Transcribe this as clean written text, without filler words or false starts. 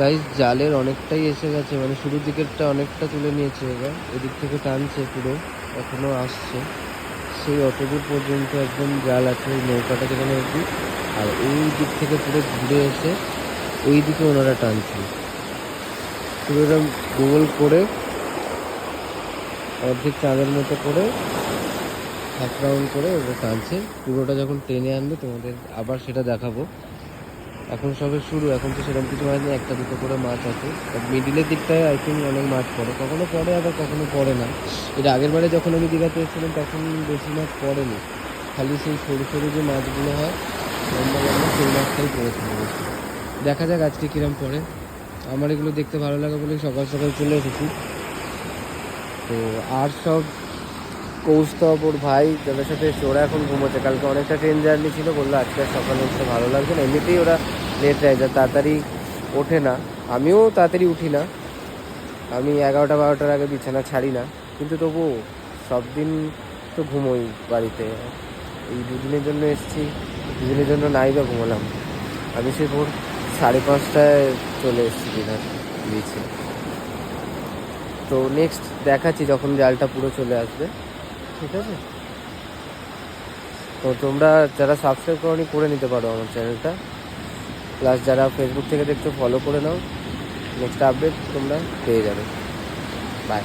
Guys জালের অনেকটাই এসে গেছে, মানে শুরুর দিকেরটা অনেকটা তুলে নিয়েছে, এবার এদিক থেকে টানছে পুরো, এখনো আসছে। সেই অতদূর পর্যন্ত একদম জাল আছে ওই নৌকাটা যেখানে অবধি। আর ওই দিক থেকে পুরো ঘুরে এসে ওই দিকে ওনারা টানছে পুরো এরকম গোল করে, অর্ধেক চাঁদের মতো করে হাফ রাউন্ড করে ওটা টানছে। পুরোটা যখন টেনে আনবে তোমাদের আবার সেটা দেখাবো। এখন সবে শুরু, এখন তো সেরকম কিছু মাছ নেই, একটা দুটো করে মাছ আছে। মিডিলের দিকটায় আই থিঙ্ক অনেক মাছ পড়ে, কখনো পড়ে আবার কখনো পড়ে না। এটা আগের বারে যখন আমি দীঘাতে এসেছিলাম তখন বেশি মাছ পড়েনি, খালি সেই সরু সরু যে মাছগুলো হয় লম্বা লম্বা সেই মাছটাই পড়েছিল বেশি। দেখা যাক আজকে কিরম পড়ে। আমার এগুলো দেখতে ভালো লাগে বলেই সকাল সকাল চলে এসেছি। তো আর সব কৌস্তব ওর ভাই যাদের সাথে এসছে ওরা এখন ঘুমোচ্ছে, কালকে অনেকটা ট্রেন জার্নি ছিল, বললো আজকে আর সকালে উঠতে ভালো লাগছে না। এমনিতেই ওরা লেট রাইজার, তাড়াতাড়ি ওঠে না, আমিও তাড়াতাড়ি উঠি না, আমি 11টা 12টার আগে বিছানা ছাড়ি না, কিন্তু তবু সব দিন তো ঘুমোই বাড়িতে। এই দুদিনের জন্য এসেছি, দুদিনের জন্য নাই বা ঘুমালাম। আমি সে ভোর 5:30টায় চলে এসেছি দীঘার বিচে। তো নেক্সট দেখাচ্ছি যখন জালটা পুরো চলে আসবে, ঠিক আছে? তো তোমরা যারা সাবস্ক্রাইব করোনি করে নিতে পারো আমার চ্যানেলটা, প্লাস যারা ফেসবুক থেকে দেখছো ফলো করে নাও, নেক্সট আপডেট তোমরা পেয়ে যাবে। বাই।